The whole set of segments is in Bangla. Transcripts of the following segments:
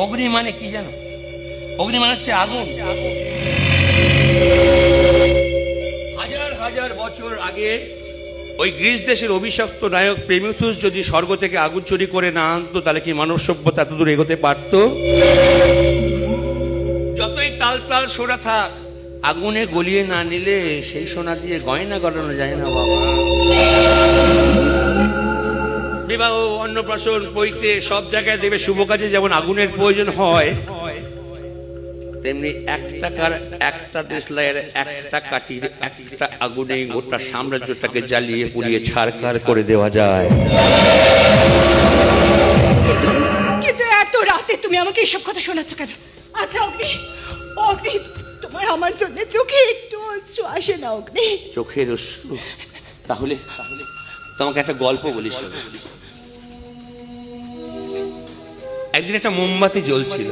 অগ্নি মানে কি জানো? অগ্নি মানে হচ্ছে আগুন। হাজার হাজার বছর আগে ওই গ্রিস দেশের অভিশপ্ত নায়ক প্রেমিথুস যদি স্বর্গ থেকে আগুন চুরি করে না আনতো, তাহলে কি মানব সভ্যতা এত দূর এগোতে পারত? যতই তাল তাল সোনা থাক, আগুনে গলিয়ে না নিলে সেই সোনা দিয়ে গয়না গড়ানো যায় না বাবা। বিবাহ, অন্নপ্রাশন, পৈতে সব জায়গায় দেবে শুভ কাজে যেমন আগুনের প্রয়োজন হয়, তেমনি এক টাকার একটা দেশলাইয়ের একটা কাঠির একটা আগুনে গোটা সাম্রাজ্যটাকে জ্বালিয়ে পুড়িয়ে ছারখার করে দেওয়া যায়। কিন্তু এত রাতে তুমি আমাকে এইসব কথা শোনাচ্ছ কেন? আচ্ছা অগ্নি, অগ্নি, তোমার আমার জন্য চোখে একটু অশ্রু আসে না অগ্নি? চোখের অশ্রু? তাহলে তোমাকে একটা গল্প বলি শোনো। একদিন একটা মোমবাতি জ্বলছিল,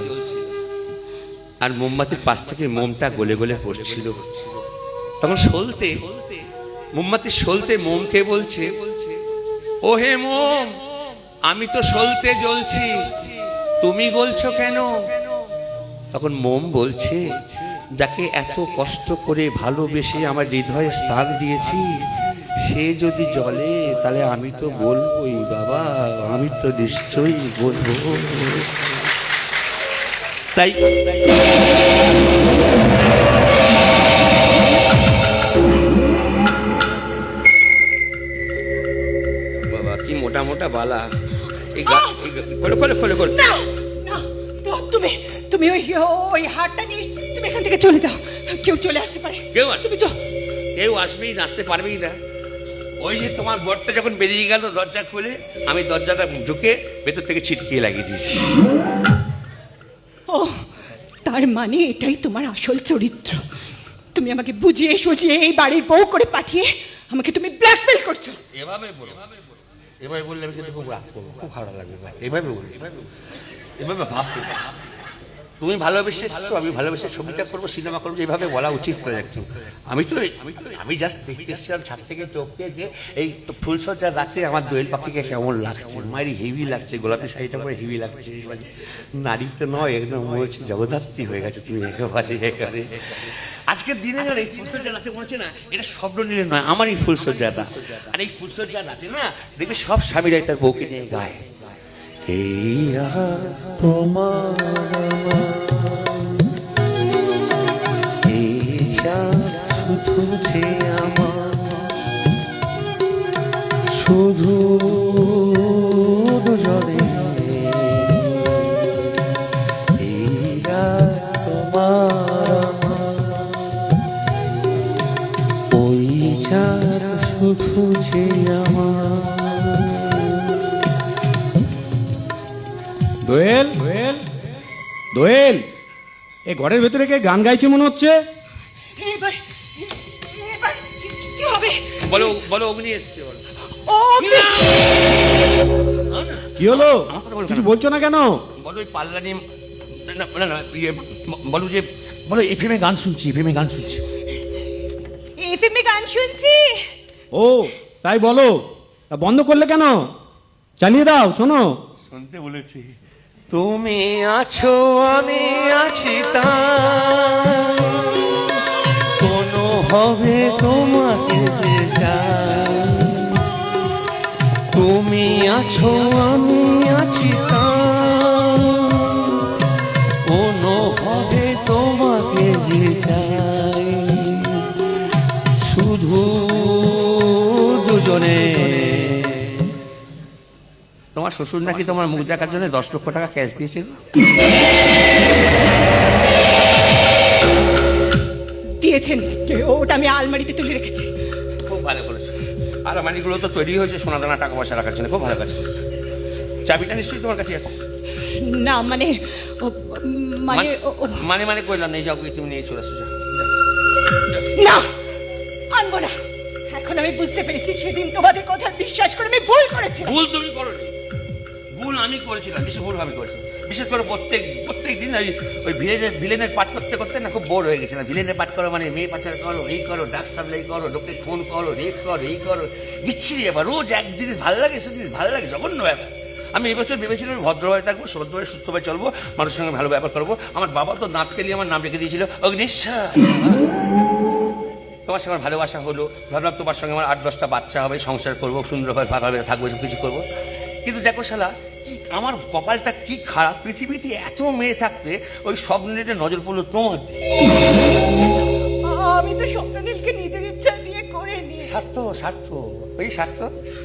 আর মোমবাতির পাশ থেকে মোমটা গলে গলে পড়ছিল। তখন সলতে, মোমবাতি সলতে মোমকে বলছে, ও হে মোম, আমি তো সলতে জ্বলছি, তুমি গলছো কেন? তখন মোম বলছে, যাকে এত কষ্ট করে ভালোবেসে আমার হৃদয়ে স্থান দিয়েছি, সে যদি জ্বলে তাহলে আমি তো বলবোই বাবা, আমি তো নিশ্চয়ই বলবো। তাই বাবা কি মোটা মোটা বালা, খোলো খোলো খোলো খোলো। না না, তো তুমি তুমি ওই ওই হারটা নিয়ে তুমি এখান থেকে চলে যাও। কেউ চলে আসতে পারে। কেউ আসবে? তুমি কেউ আসবেই, নাচতে পারবেই না। ওই যে তোমার বরটা যখন বেরিয়ে গেল দরজা খুলে, আমি দরজাটা ঢুকে ভেতর থেকে ছিটকিয়ে লাগিয়ে দিয়েছি। ও, তার মানে এটাই তোমার আসল চরিত্র। তুমি আমাকে বুঝিয়ে সুঝিয়ে এই বাড়ির বউ করে পাঠিয়ে আমাকে তুমি ব্ল্যাকমেল করছো। এভাবে বলো, এভাবে বললে আমি কিন্তু খুব রাগ করবো, খুব ভালো লাগবে। এভাবে বলি, এভাবে ভাববে। তুমি ভালোবেসে এসছো, আমি ভালোবেসে ছবিটা করবো, সিনেমা করবো, এভাবে বলা উচিত তো একটু। আমি জাস্ট দেখতে এসেছিলাম ছাদ থেকে চোখে যে এই ফুলসজ্জার রাতে আমার দোয়েল পাখিকে কেমন লাগছে, মায়েরই হেভি লাগছে, গোলাপি শাড়িটা পরে হেভি লাগছে। নারী তো নয়, একদম মনে হচ্ছে জগদ্ধাত্রী হয়ে গেছে তুমি একেবারে। আজকের দিনে না এই ফুলসজ্জা রাতে মনে হচ্ছে না এটা স্বপ্ন নিলে নয়, আমার এই ফুলসজ্জাটা। আর এই ফুলসজ্জা রাতে না দেখবে সব স্বামীরাই তার বউকে নিয়ে গায়, এই তোমার এই শুধু যে আমার, শুধু জলে এই তোমার ওই শুধু যে আমার। দোয়েল, দোয়েল, দোয়েল, এ ঘরের ভেতরে কে গান গাইছে মনে হচ্ছে? এবার এবার কি হবে? বলো বলো, অগ্নি এসছে বলো। অগ্নি! কি হলো? কিছু বলছো না কেন? বলো ওই পাল্লা নিয়ে, না না ইয়ে বলো যে, বলো এফএমে গান শুনছি, এফএমে গান শুনছি। এফএমে গান শুনছি? ও তাই বলো, তা বন্ধ করলে কেন? চালিয়ে দাও, শোনো। শুনতে বলেছি। তুমি আছো আমি আছি, তা কোনো হবে তোমাকে যে চাই। তুমি আছো আমি আছি, তা কোনো হবে তোমাকে যে চাই। শুধু দুজনে। তোমার শ্বশুর নাকি তোমার মুখ দেখার জন্য 10 লক্ষ টাকা ক্যাশ দিয়েছে। দিয়েছেন? ওটা আমি আলমারিতে তুলে রেখেছি। খুব ভালো করেছো। আলমারিগুলো তো তৈরি হয়েছে সোনা দানা টাকা পয়সা রাখার জন্য, খুব ভালো কাজ করেছো। চাবিটা নিশ্চয়ই তোমার কাছে আছে? না মানে মানে মানে কইলাম না, এই যাও তুমি নিয়ে চলে আসো। না, আনবো না। এখন আমি বুঝতে পেরেছি সেদিন তোমাদের কথা বিশ্বাস করে আমি ভুল করেছি। ভুল তুমি করোনি, ভুল আমি করেছিলাম, বেশি ভুল আমি করেছি। বিশেষ করে প্রত্যেক দিন ওই ভিলেনের পাঠ করতে করতে না খুব বোর হয়ে গেছে। না ভিলেনের পাঠ করো মানে মেয়ে পাচার করো, এই করো, ড্রাগস সাপ্লাই করো, লোককে খুন করো, রেপ করো, এই করো, বিচ্ছিরি ব্যাপার। রোজ এক জিনিস ভালো লাগে, সব জিনিস ভালো লাগে, জঘন্য ব্যাপার। আমি এবছর ভেবেছিলাম আমি ভদ্রভাবে থাকবো, ভদ্রভাবে সুস্থভাবে চলবো, মানুষের সঙ্গে ভালো ব্যাপার করবো। আমার বাবা তো নাটকে নিয়ে আমার নাম রেখে দিয়েছিল অগ্নিশ্বর। তোমার সঙ্গে আমার ভালোবাসা হলো, ভাবলাম তোমার সঙ্গে আমার 8-10টা বাচ্চা হবে, সংসার করবো, সুন্দরভাবে ভাগাভাগি থাকবো, সব কিছু করবো। কিন্তু দেখো শালা, কি আমার কপালটা কি খারাপ, পৃথিবীতে এত মেয়ে থাকতে ওই স্বপ্নের নজর পড়লো তোমার দিকে। আমি তো স্বপ্ননীলকে নিজের ইচ্ছা বিয়ে করে নি। স্বার্থ স্বার্থ ওই স্বার্থ,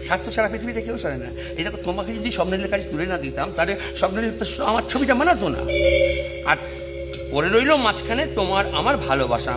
স্বার্থ ছাড়া পৃথিবীতে কেউ চলে না। এই দেখো, তোমাকে যদি স্বপ্নের কাছে তুলে না দিতাম, তাহলে স্বপ্নের আমার ছবিটা মানাতো না। আর পড়ে রইলো মাঝখানে তোমার আমার ভালোবাসা।